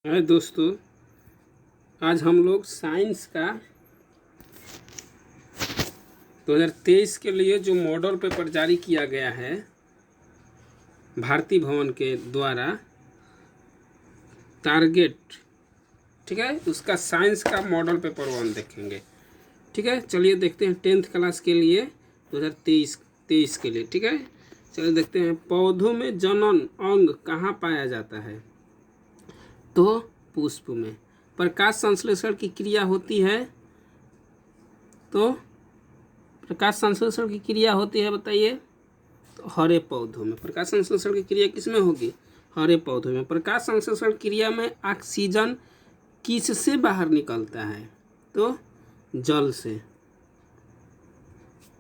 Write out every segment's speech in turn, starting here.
है दोस्तों, आज हम लोग साइंस का 2023 के लिए जो मॉडल पेपर जारी किया गया है भारती भवन के द्वारा टारगेट, ठीक है, उसका साइंस का मॉडल पेपर 1 देखेंगे। ठीक है, चलिए देखते हैं 10th क्लास के लिए 2023 के लिए। ठीक है, चलिए देखते हैं। पौधों में जनन अंग कहाँ पाया जाता है? तो पुष्प में। प्रकाश संश्लेषण की क्रिया होती है, तो प्रकाश संश्लेषण की क्रिया होती है, बताइए। तो हरे पौधों में प्रकाश संश्लेषण की क्रिया किसमें होगी? हरे पौधों में। प्रकाश संश्लेषण क्रिया में ऑक्सीजन किससे बाहर निकलता है? तो जल से।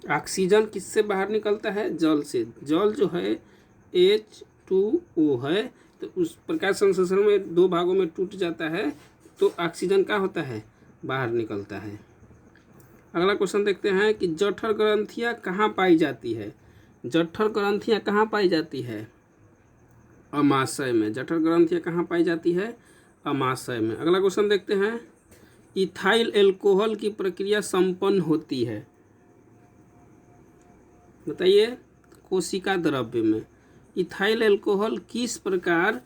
ऑक्सीजन किससे बाहर निकलता है? जल से। जल जो है H2O है, तो उस प्रकाश संश्लेषण में 2 भागों में टूट जाता है, तो ऑक्सीजन क्या होता है? बाहर निकलता है। अगला क्वेश्चन देखते हैं कि जठर ग्रंथियां कहाँ पाई जाती है? जठर ग्रंथियां कहाँ पाई जाती है? अमाशय में। जठर ग्रंथियां कहाँ पाई जाती है? अमाशय में। अगला क्वेश्चन देखते हैं, इथाइल एल्कोहल की प्रक्रिया संपन्न होती है, बताइए। कोशिका द्रव्य में। इथाइल एल्कोहल किस प्रकार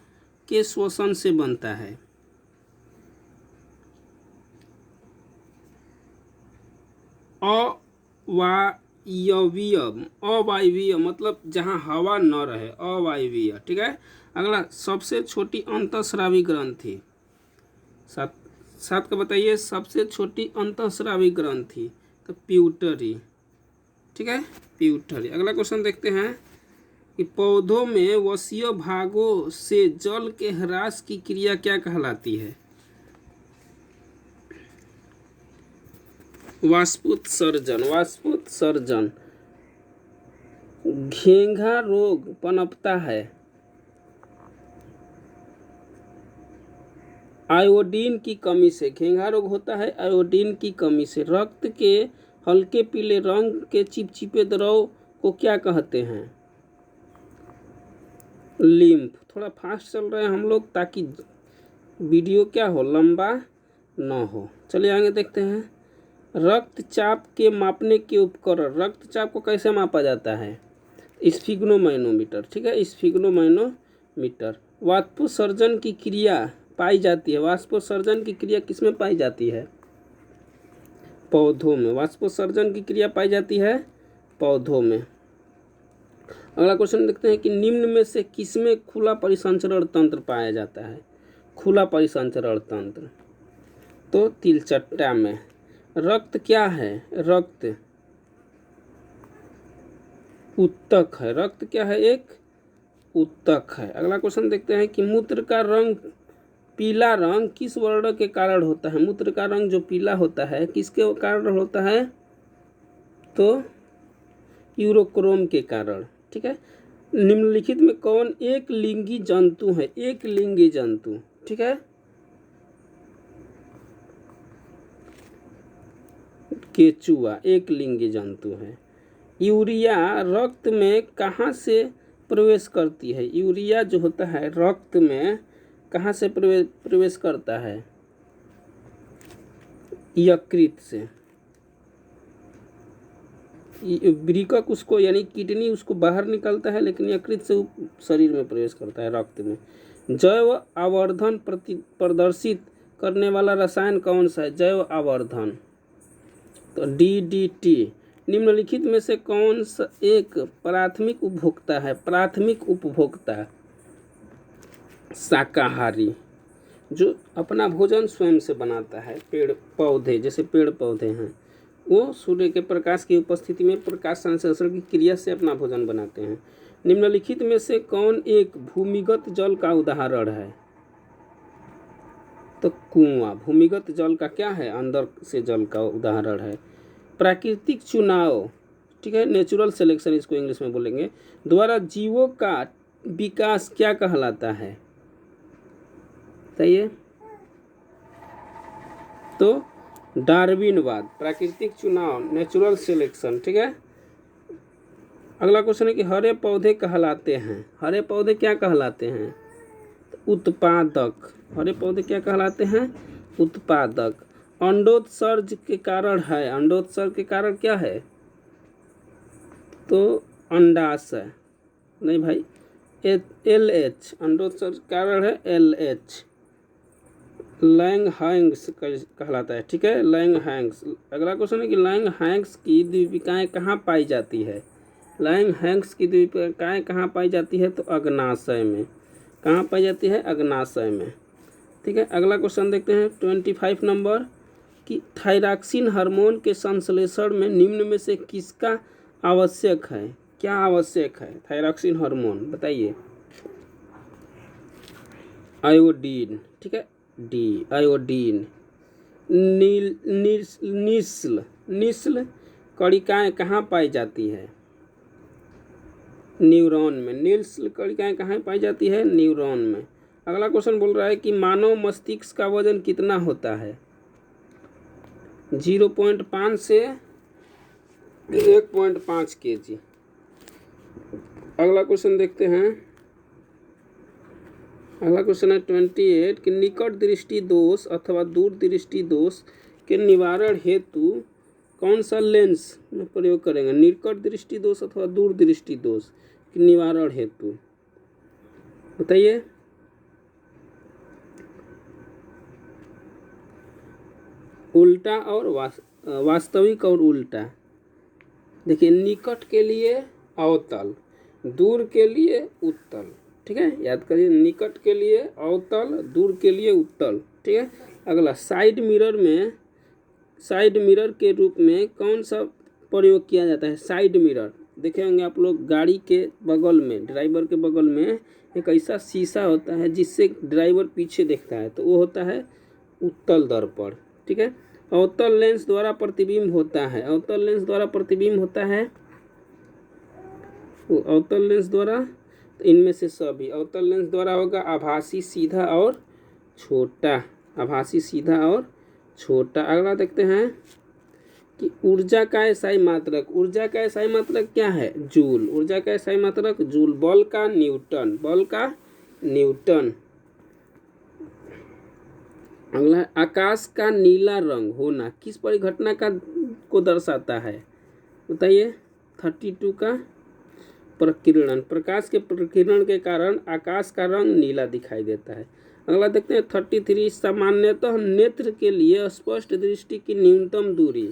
के श्वसन से बनता है? अवायवीय। अवायवीय मतलब जहाँ हवा न रहे, अवायवीय। ठीक है। अगला, सबसे छोटी अंतःस्रावी ग्रंथि। सात का बताइए, सबसे छोटी अंतःस्रावी ग्रंथि। तो प्यूटरी। ठीक है, प्यूटरी। अगला क्वेश्चन देखते हैं कि पौधों में वसीय भागों से जल के ह्रास की क्रिया क्या कहलाती है? वाष्पोत्सर्जन। वाष्पोत्सर्जन। घेंघा रोग पनपता है आयोडीन की कमी से। घेंघा रोग होता है आयोडीन की कमी से। रक्त के हल्के पीले रंग के चिपचिपे द्रव को क्या कहते हैं? लिम्फ। थोड़ा फास्ट चल रहे हैं हम लोग ताकि वीडियो क्या हो, लंबा ना हो। चलिए आगे देखते हैं। रक्तचाप के मापने के उपकरण। रक्तचाप को कैसे मापा जाता है? स्फिग्नोमैनोमीटर। ठीक है, स्फिग्नोमैनोमीटर। वाष्पोत्सर्जन की क्रिया पाई जाती है। वाष्पोत्सर्जन की क्रिया किसमें पाई जाती है? पौधों में। वाष्पोत्सर्जन की क्रिया पाई जाती है पौधों में। अगला क्वेश्चन देखते हैं कि निम्न में से किसमें खुला परिसंचरण तंत्र पाया जाता है? खुला परिसंचरण तंत्र। तो तिलचट्टा में। रक्त क्या है? रक्त उत्तक है। रक्त क्या है? एक उत्तक है। अगला क्वेश्चन देखते हैं कि मूत्र का रंग, पीला रंग किस वर्ण के कारण होता है? मूत्र का रंग जो पीला होता है किसके कारण होता है? तो यूरोक्रोम के कारण। ठीक है। निम्नलिखित में कौन एक लिंगी जंतु है? एक लिंगी जंतु। ठीक है, केचुआ एक लिंगी जंतु है। यूरिया रक्त में कहाँ से प्रवेश करती है? यूरिया जो होता है रक्त में कहाँ से प्रवेश करता है? यकृत से। वृकक उसको यानी किडनी उसको बाहर निकलता है, लेकिन यकृत से शरीर में प्रवेश करता है, रक्त में। जैव आवर्धन प्रदर्शित करने वाला रसायन कौन सा है? जैव आवर्धन। तो DDT। निम्नलिखित में से कौन सा एक प्राथमिक उपभोक्ता है? प्राथमिक उपभोक्ता शाकाहारी, जो अपना भोजन स्वयं से बनाता है। पेड़ पौधे, जैसे पेड़ पौधे हैं, वो सूर्य के प्रकाश की उपस्थिति में प्रकाश संश्लेषण की क्रिया से अपना भोजन बनाते हैं। निम्नलिखित में से कौन एक भूमिगत जल का उदाहरण है? तो कुआं। भूमिगत जल का क्या है? अंदर से जल का उदाहरण है। प्राकृतिक चुनाव, ठीक है, नेचुरल सिलेक्शन इसको इंग्लिश में बोलेंगे, द्वारा जीवों का विकास क्या कहलाता है? बताइए। तो डार्विनवाद। प्राकृतिक चुनाव, नेचुरल सिलेक्शन। ठीक है। अगला क्वेश्चन है कि हरे पौधे कहलाते हैं। हरे पौधे क्या कहलाते हैं? उत्पादक। हरे पौधे क्या कहलाते हैं? उत्पादक। अंडोत्सर्ज के कारण है, अंडोत्सर्ज के कारण क्या है? तो अंडाशय। नहीं भाई, LH अंडोत्सर्ज के कारण है LH। लैंगहैंस कहलाता है, ठीक है, लैंगहैंस। अगला क्वेश्चन है कि लैंगहैंस की द्वीपिकाएँ कहाँ पाई जाती है? लैंगहैंस की द्वीपिकाएँ कहाँ पाई जाती है? तो अग्नाशय में। कहाँ पाई जाती है? अग्नाशय में, ठीक है। अगला क्वेश्चन देखते हैं 25 नंबर कि थायरॉक्सिन हार्मोन के संश्लेषण में निम्न में से किसका आवश्यक है? क्या आवश्यक है थायरॉक्सिन हार्मोन? बताइए। आयोडीन, ठीक है, डी आयोडीन। निस्ल कणिकाएँ कहाँ पाई जाती है? न्यूरॉन में। निस्ल कणिकाएँ कहाँ पाई जाती है? न्यूरॉन में। अगला क्वेश्चन बोल रहा है कि मानव मस्तिष्क का वजन कितना होता है? 0.5 से 1.5 kg। अगला क्वेश्चन देखते हैं। अगला क्वेश्चन है 28 कि निकट दृष्टि दोष अथवा दूर दृष्टि दोष के निवारण हेतु कौन सा लेंस में प्रयोग करेंगे? निकट दृष्टि दोष अथवा दूर दृष्टि दोष के निवारण हेतु बताइए। उल्टा और वास्तविक और उल्टा। देखिए, निकट के लिए अवतल, दूर के लिए उत्तल, ठीक है, याद करिए। निकट के लिए अवतल, दूर के लिए उत्तल, ठीक है। अगला साइड मिरर में, साइड मिरर के रूप में कौन सा प्रयोग किया जाता है? साइड मिरर देखे होंगे आप लोग, गाड़ी के बगल में, ड्राइवर के बगल में एक ऐसा शीशा होता है जिससे ड्राइवर पीछे देखता है, तो वो होता है उत्तल दर्पण, ठीक है। अवतल लेंस द्वारा प्रतिबिंब होता है, अवतल लेंस द्वारा प्रतिबिंब होता है, वो अवतल लेंस द्वारा, तो इनमें से सभी अवतल लेंस द्वारा होगा आभासी सीधा और छोटा, आभासी सीधा और छोटा। अगला देखते हैं कि ऊर्जा का एसआई मात्रक, ऊर्जा का एसआई मात्रक क्या है? जूल। ऊर्जा का एसआई मात्रक जूल। बल का न्यूटन, बल का न्यूटन। अगला आकाश का नीला रंग होना किस परिघटना का को दर्शाता है? बताइए। 32 का प्रकीर्णन, प्रकाश के प्रकीर्णन के कारण आकाश का रंग नीला दिखाई देता है। अगला देखते हैं 33 सामान्यतः नेत्र के लिए स्पष्ट दृष्टि की न्यूनतम दूरी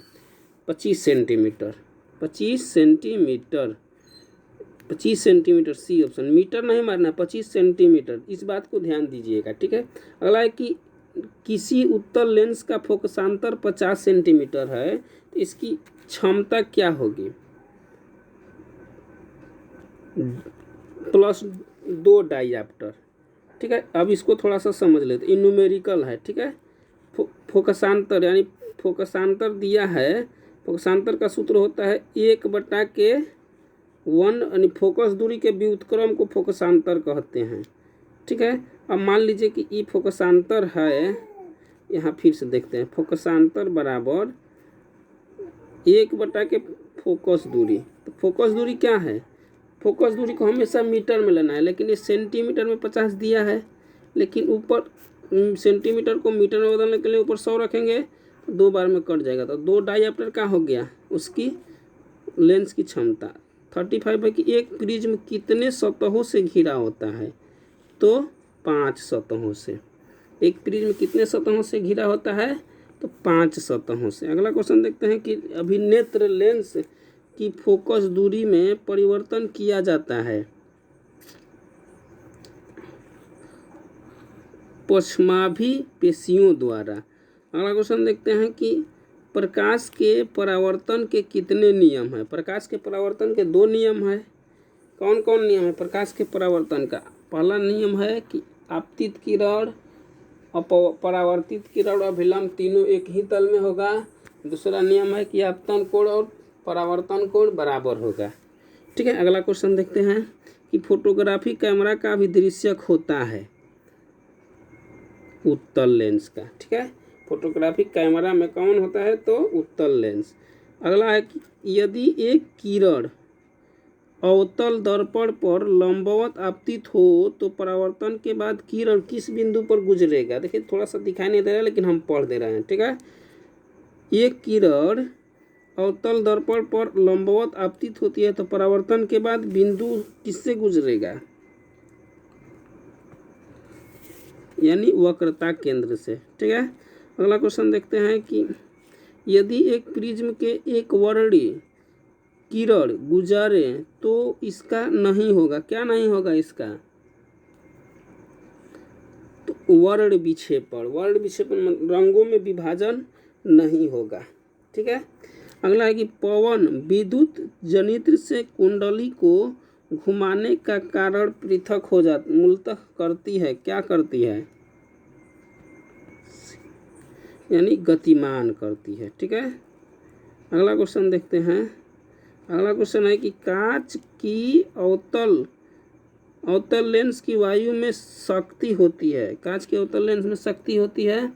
25 centimetre, 25 centimetre, 25 centimetre, C option. Metre नहीं मारना, 25 सेंटीमीटर, इस बात को ध्यान दीजिएगा, ठीक है। अगला है कि किसी उत्तल लेंस का फोकसांतर 50 सेंटीमीटर है तो इसकी क्षमता क्या होगी? +2 डाइऑप्टर, ठीक है। अब इसको थोड़ा सा समझ लेते, ये न्यूमेरिकल है, ठीक है। फोकसांतर यानी फोकसांतर दिया है, फोकसांतर का सूत्र होता है 1/1 यानी फोकस दूरी के व्युत्क्रम को फोकसांतर कहते हैं, ठीक है। अब मान लीजिए कि ई फोकसांतर है, यहाँ फिर से देखते हैं, फोकसांतर बराबर 1 के फोकस दूरी। तो फोकस दूरी क्या है? फोकस दूरी को हमेशा मीटर में लेना है, लेकिन ये सेंटीमीटर में 50 दिया है, लेकिन ऊपर सेंटीमीटर को मीटर में बदलने के लिए ऊपर 100 रखेंगे तो 2 बार में कट जाएगा। तो 2 डाइऑप्टर का हो गया उसकी लेंस की क्षमता। 35 है कि एक प्रिज्म कितने सतहों से घिरा होता है? तो 5 सतहों से। एक प्रिज्म कितने सतहों से घिरा होता है? तो 5 सतहों से। अगला क्वेश्चन देखते हैं कि अभिनेत्र लेंस की फोकस दूरी में परिवर्तन किया जाता है पश्चमाभि पेशियों द्वारा। अगला क्वेश्चन देखते हैं कि प्रकाश के परावर्तन के कितने नियम हैं? प्रकाश के परावर्तन के 2 नियम है। कौन कौन नियम है प्रकाश के परावर्तन का? पहला नियम है कि आपतित किरण, परावर्तित किरण, अभिलंब तीनों एक ही तल में होगा। दूसरा नियम है कि आपतन कोण और परावर्तन कोण बराबर होगा, ठीक है। अगला क्वेश्चन देखते हैं कि फोटोग्राफी कैमरा का अभिदृश्यक होता है उत्तल लेंस का, ठीक है। फोटोग्राफी कैमरा में कौन होता है? तो उत्तल लेंस। अगला है कि यदि एक किरण अवतल दर्पण पर लंबवत आपतित हो तो परावर्तन के बाद किरण किस बिंदु पर गुजरेगा। देखिए थोड़ा सा दिखाई नहीं दे रहा है लेकिन हम पढ़ दे रहे हैं, ठीक है। एक किरण अवतल दर्पण पर लंबवत आपतित होती है तो परावर्तन के बाद बिंदु किससे गुजरेगा, यानी वक्रता केंद्र से, ठीक है। अगला क्वेश्चन देखते हैं कि यदि एक प्रिज्म के एक वर्णी किरण गुजरे तो इसका नहीं होगा, क्या नहीं होगा इसका, तो वर्ण विक्षेपण रंगों में विभाजन नहीं होगा, ठीक है। अगला है कि पवन विद्युत जनित्र से कुंडली को घुमाने का कारण पृथक हो जाती, मूलतः करती है, क्या करती है, यानी गतिमान करती है, ठीक है। अगला क्वेश्चन देखते हैं। अगला क्वेश्चन है कि कांच की अवतल लेंस की वायु में शक्ति होती है, कांच के अवतल लेंस में शक्ति होती है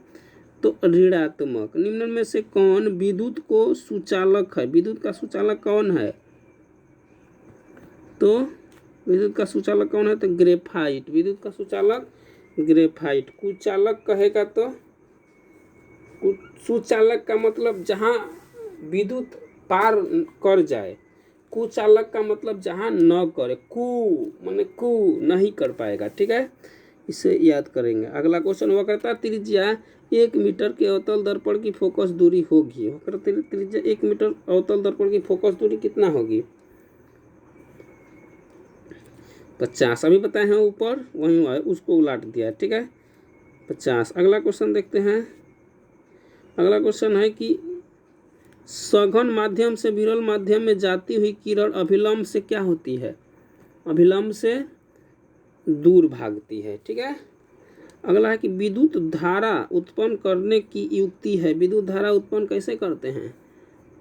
तो ऋणात्मक। निम्न में से कौन विद्युत को सुचालक है, विद्युत का सुचालक कौन है, तो विद्युत का सुचालक कौन है, तो ग्रेफाइट, विद्युत का सुचालक ग्रेफाइट। कुचालक कहेगा तो सुचालक का मतलब जहाँ विद्युत पार कर जाए, कुचालक का मतलब जहाँ न करे, माने नहीं कर पाएगा, ठीक है, इसे याद करेंगे। अगला क्वेश्चन, वक्रता त्रिज्या 1 मीटर के अवतल दर्पण की फोकस दूरी होगी, वक्रता त्रिज्या 1 मीटर अवतल दर्पण की फोकस दूरी कितना होगी, 50। अभी बताए हैं ऊपर, वहीं है उसको उलाट दिया, ठीक है, 50। अगला क्वेश्चन देखते हैं। अगला क्वेश्चन है कि सघन माध्यम से विरल माध्यम में जाती हुई किरण अभिलंब से क्या होती है, अभिलंब से दूर भागती है, ठीक है। अगला है कि विद्युत धारा उत्पन्न करने की युक्ति है, विद्युत धारा उत्पन्न कैसे करते हैं,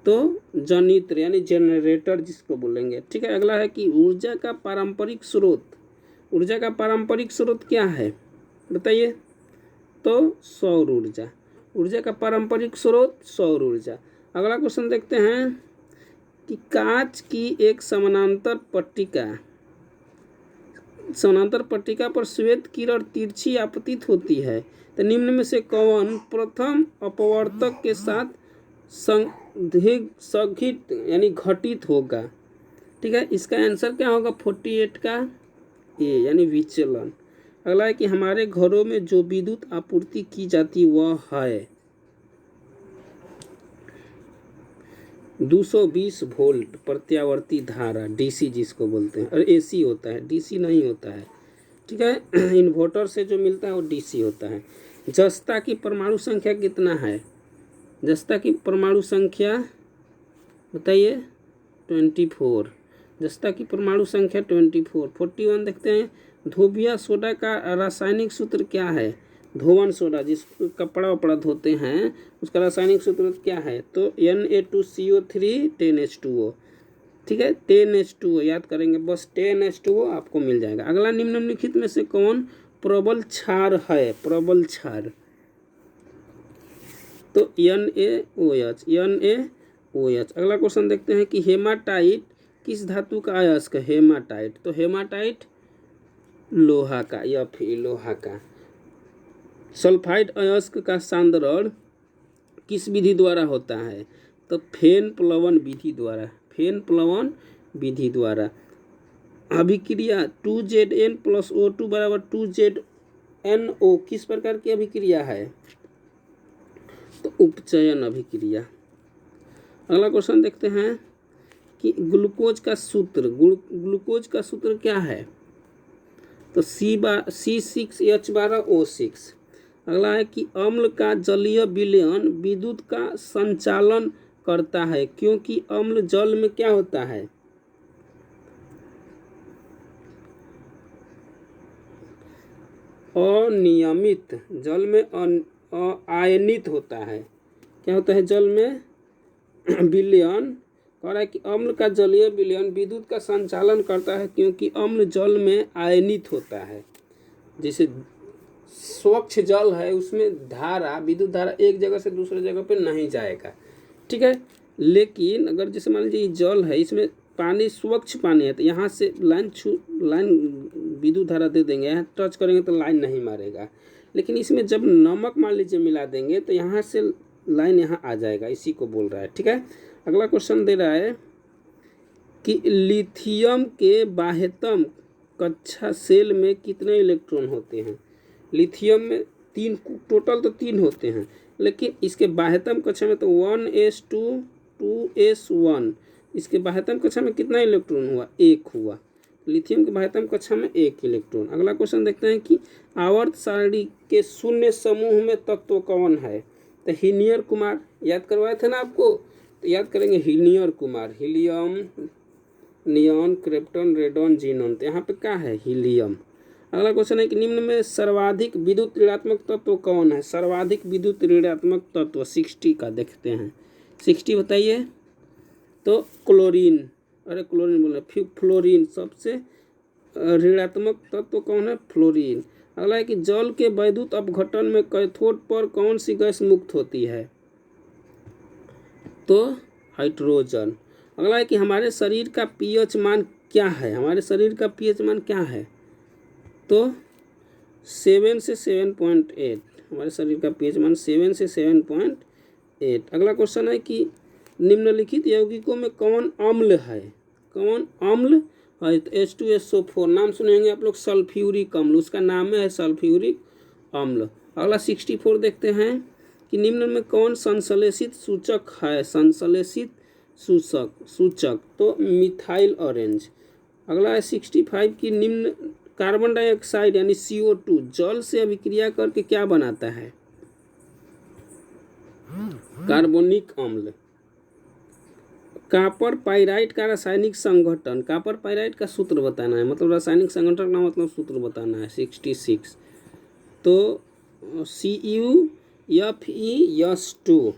तो जनित्र यानी जनरेटर जिसको बोलेंगे, ठीक है। अगला है कि ऊर्जा का पारंपरिक स्रोत, ऊर्जा का पारंपरिक स्रोत क्या है बताइए, तो सौर ऊर्जा, ऊर्जा का पारंपरिक स्रोत सौर ऊर्जा। अगला क्वेश्चन देखते हैं कि कांच की एक समानांतर पट्टिका पर श्वेत किरण तिरछी आपतित होती है तो निम्न में से कौन प्रथम अपवर्तक के साथ संघित यानी घटित होगा, ठीक है। इसका आंसर क्या होगा 48 का ए यानी विचलन। अगला है कि हमारे घरों में जो विद्युत आपूर्ति की जाती वह है 220 वोल्ट प्रत्यावर्ती धारा, डीसी जिसको बोलते हैं, और एसी होता है, डीसी नहीं होता है, ठीक है। इन्वर्टर से जो मिलता है वो डीसी होता है। जस्ता की परमाणु संख्या कितना है, जस्ता की परमाणु संख्या बताइए 24, जस्ता की परमाणु संख्या 24। 41 देखते हैं, धोबिया सोडा का रासायनिक सूत्र क्या है, धोवन सोडा जिस कपड़ा वपड़ा धोते हैं उसका रासायनिक सूत्र क्या है, तो Na2CO3 10H2O, ठीक है, 10H2O याद करेंगे, बस 10H2O आपको मिल जाएगा। अगला निम्नलिखित में से कौन प्रबल क्षार है, प्रबल क्षार, तो NaOH। अगला क्वेश्चन देखते हैं कि हेमाटाइट किस धातु का अयस्क है, हेमाटाइट, तो हेमाटाइट लोहा का या फिर लोहा का। सल्फाइड अयस्क का सांद्रण किस विधि द्वारा होता है, तो फेन प्लवन विधि द्वारा, फेन प्लवन विधि द्वारा। अभिक्रिया 2Zn + O2 बराबर 2ZnO किस प्रकार की अभिक्रिया है, तो उपचयन अभिक्रिया। अगला क्वेश्चन देखते हैं कि ग्लूकोज का सूत्र क्या है, तो C6H12O6। अगला है कि अम्ल का जलीय विलयन विद्युत का संचालन करता है क्योंकि अम्ल जल में क्या होता है, अनियमित, जल में आयनित होता है, क्या होता है जल में विलयन, कह रहा है कि अम्ल का जलीय विलयन विद्युत का संचालन करता है क्योंकि अम्ल जल में आयनित होता है। जैसे स्वच्छ जल है उसमें धारा, विद्युत धारा एक जगह से दूसरे जगह पे नहीं जाएगा, ठीक है। लेकिन अगर जैसे मान लीजिए जल है इसमें पानी स्वच्छ पानी है तो यहाँ से लाइन विद्युत धारा दे देंगे, यहाँ टच करेंगे तो लाइन नहीं मारेगा। लेकिन इसमें जब नमक मान लीजिए मिला देंगे तो यहाँ से लाइन यहाँ आ जाएगा, इसी को बोल रहा है। ठीक है, अगला क्वेश्चन दे रहा है कि लिथियम के बाह्यतम कक्षा सेल में कितने इलेक्ट्रॉन होते हैं। लिथियम में तीन, टोटल तो 3 होते हैं, लेकिन इसके बाह्यतम कक्षा में तो 1s2 2s1, इसके बाह्यतम कक्षा में कितना इलेक्ट्रॉन हुआ, 1 हुआ। लिथियम के बाह्यतम कक्षा में 1 इलेक्ट्रॉन। अगला क्वेश्चन देखते हैं कि आवर्त सारणी के शून्य समूह में तत्व कौन है। तो हीनियर कुमार याद करवाए थे ना आपको, तो याद करेंगे हीनियर Kumar. Helium, neon, krypton, radon, xenon, तो यहाँ पे क्या है, हीलियम। अगला क्वेश्चन है कि निम्न में सर्वाधिक विद्युत ऋणात्मक तत्व कौन है। सर्वाधिक विद्युत ऋणात्मक तत्व 60 का देखते हैं, 60 बताइए। तो क्लोरीन, अरे क्लोरीन बोल रहे, फ्लोरीन। सबसे ऋणात्मक तत्व कौन है, फ्लोरीन। अगला है कि जल के वैद्युत अपघटन में कैथोड पर कौन सी गैस मुक्त होती है, तो हाइड्रोजन। अगला है कि हमारे शरीर का पीएच मान क्या है। हमारे शरीर का पीएच मान क्या है, तो 7 से 7.8। हमारे शरीर का पीएच मान 7 से 7.8। अगला क्वेश्चन है कि निम्नलिखित यौगिकों में कौन अम्ल है, कौन अम्ल है, तो H2SO4। नाम सुनेंगे आप लोग, सल्फ्यूरिक अम्ल, उसका नाम है सल्फ्यूरिक अम्ल। अगला 64 देखते हैं कि निम्न में कौन संश्लेषित सूचक है। संश्लेषित सूचक तो मिथाइल ऑरेंज। अगला है 65 की निम्न कार्बन डाइऑक्साइड यानी CO2 जल से अभिक्रिया करके क्या बनाता है, कार्बोनिक अम्ल। कॉपर पाइराइट का रासायनिक संगठन, कॉपर पाइराइट का सूत्र बताना है, मतलब रासायनिक संगठन का मतलब सूत्र बताना है। 66 तो CuFeS2।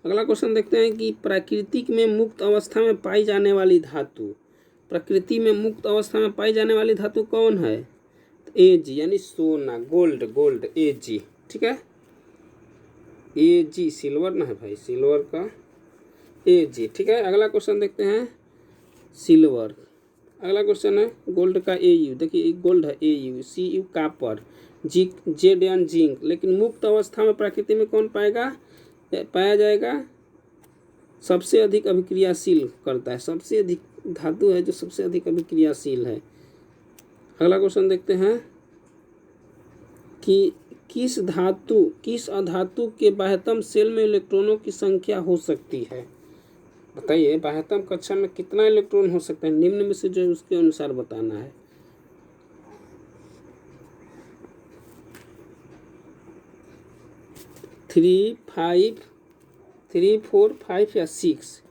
अगला क्वेश्चन देखते हैं कि प्राकृतिक में मुक्त अवस्था में पाई जाने वाली धातु, प्रकृति में मुक्त अवस्था में पाई जाने वाली धातु कौन है, तो Ag यानी सोना, गोल्ड, Ag। ठीक है, Ag सिल्वर ना है भाई, सिल्वर का Ag। ठीक है, अगला क्वेश्चन देखते हैं सिल्वर। अगला क्वेश्चन है गोल्ड का Au, देखिए गोल्ड है Au, Cu copper, Zn zinc. लेकिन मुक्त अवस्था में प्रकृति में कौन पाया जाएगा, सबसे अधिक अभिक्रियाशील करता है, सबसे अधिक धातु है जो सबसे अधिक अभिक्रियाशील है। अगला क्वेश्चन देखते हैं कि किस अधातु के बाह्यतम सेल में इलेक्ट्रॉनों की संख्या हो सकती है। बताइए बाह्यतम कक्षा में कितना इलेक्ट्रॉन हो सकता है, निम्न में से जो है उसके अनुसार बताना है। थ्री, 4, 5 या 6।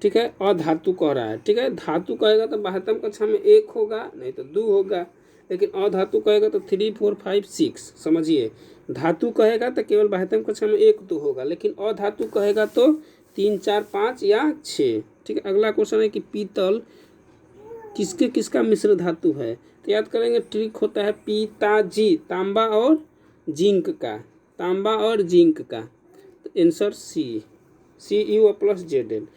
ठीक है, अधातु कह रहा है। ठीक है, धातु कहेगा तो बाह्यतम कक्षा में 1 होगा, नहीं तो 2 होगा। लेकिन अधातु कहेगा तो 3, 4, 5, 6। समझिए, धातु कहेगा तो केवल बाह्यतम कक्षा में 1 2 होगा, लेकिन अधातु कहेगा तो 3, 4, 5 या 6। ठीक है, अगला क्वेश्चन है कि पीतल किसका मिश्र धातु है। तो याद करेंगे, ट्रिक होता है पीताजी, तांबा और जिंक का, तांबा और जिंक का। तो आंसर Cu+Zn।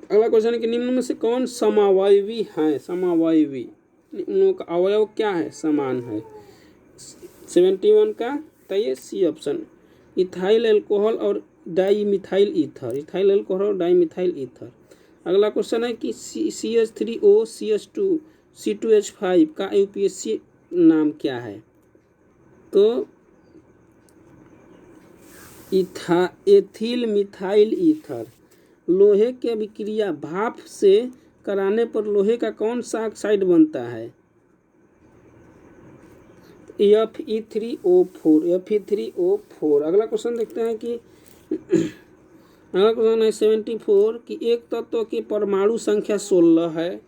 अगला क्वेश्चन है कि निम्न में से कौन समावयवी है। समावयवी, उन लोगों का अवयव क्या है, समान है। 71 का तो ये सी ऑप्शन, इथाइल अल्कोहल और डाईमिथाइल ईथर, इथाइल अल्कोहल और डाईमिथाइल ईथर। अगला क्वेश्चन है कि CH3O CH2 C2H5 का UPSC नाम क्या है। तो एथिल मिथाइल ईथर। लोहे की अभिक्रिया भाप से कराने पर लोहे का कौन सा ऑक्साइड बनता है, Fe3O4। अगला क्वेश्चन देखते हैं कि अगला क्वेश्चन है 74 कि एक तत्व की परमाणु संख्या 16 है,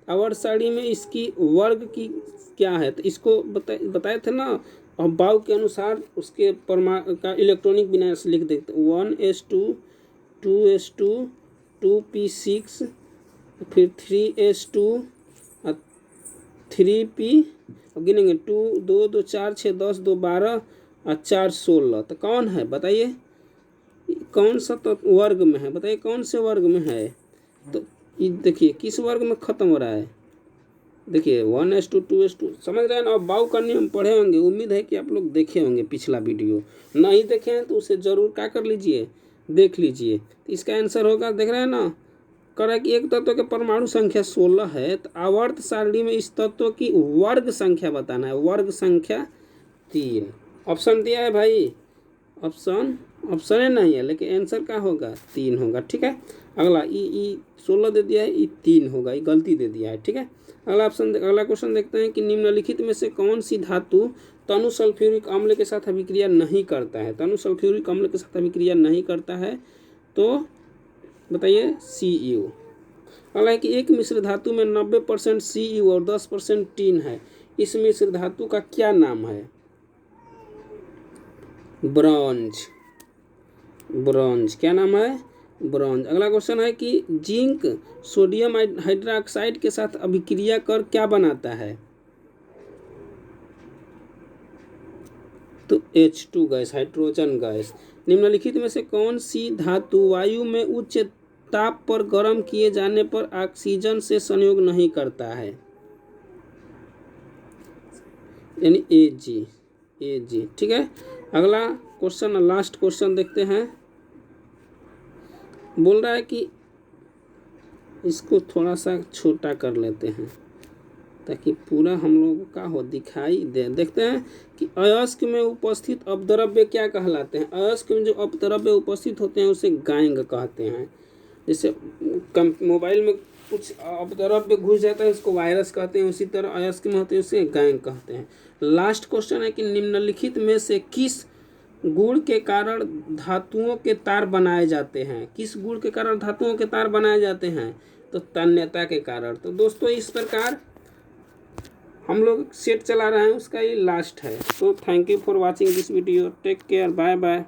आवर्त सारणी में इसकी वर्ग की क्या है। तो इसको बताए थे ना, और बाव के अनुसार उसके परमाणु का इलेक्ट्रॉनिक विन्यास लिख देते, 1s2 2s2 2p6, फिर 3s2 3p, गिनेंगे 2 2 2 4 6 10 2 12 और 4 16। तो कौन है बताइए, कौन सा तो वर्ग में है, बताइए कौन से वर्ग में है। तो ये देखिए किस वर्ग में ख़त्म हो रहा है, देखिए 1:2 2:2 समझ रहे हैं ना। और बाउ का नियम पढ़े होंगे, उम्मीद है कि आप लोग देखे होंगे पिछला वीडियो, नहीं देखे हैं तो उसे ज़रूर क्या कर लीजिए, देख लीजिए। तो इसका आंसर होगा, देख रहे हैं ना, कह रहा है कि एक तत्व के परमाणु संख्या 16 है, तो आवर्त सारणी में इस तत्व की वर्ग संख्या बताना है, वर्ग संख्या 3। ऑप्शन दिया है भाई, ऑप्शन है नहीं है, लेकिन आंसर क्या होगा, 3 होगा। ठीक है, अगला ई 16 दे दिया है, ई 3 होगा, ये गलती दे दिया है। ठीक है, अगला क्वेश्चन देखते हैं कि निम्नलिखित में से कौन सी धातु तनु सल्फ्यूरिक अम्ल के साथ अभिक्रिया नहीं करता है, तनु सल्फ्यूरिक अम्ल के साथ अभिक्रिया नहीं करता है, तो बताइए Cu। अगला है कि एक मिश्र धातु में 90% Cu और 10% टीन है, इस मिश्र धातु का क्या नाम है, ब्रॉन्ज, ब्रॉन्ज, क्या नाम है, ब्रॉन्ज। अगला क्वेश्चन है कि जिंक सोडियम हाइड्रोक्साइड के साथ अभिक्रिया कर क्या बनाता है, तो H2 गैस, हाइड्रोजन गैस। निम्नलिखित में से कौन सी धातु वायु में उच्च ताप पर गर्म किए जाने पर ऑक्सीजन से संयोग नहीं करता है, यानी Ag। ठीक है, अगला क्वेश्चन, लास्ट क्वेश्चन देखते हैं। बोल रहा है कि इसको थोड़ा सा छोटा कर लेते हैं ताकि पूरा हम लोगों का हो दिखाई दे। देखते हैं कि अयस्क में उपस्थित अपद्रव्य क्या कहलाते हैं, अयस्क में जो अपद्रव्य उपस्थित होते हैं उसे गैंग कहते हैं। जैसे मोबाइल में कुछ अपद्रव्य घुस जाता है उसको वायरस कहते हैं, उसी तरह अयस्क में होते हैं उसे गैंग कहते हैं। लास्ट क्वेश्चन है कि निम्नलिखित में से किस गुण के कारण धातुओं के तार बनाए जाते हैं, किस गुण के कारण धातुओं के तार बनाए जाते हैं, तो तन्यता के कारण। तो दोस्तों इस प्रकार हम लोग सेट चला रहे हैं, उसका ये लास्ट है। तो thank you for watching this video, take care, bye bye.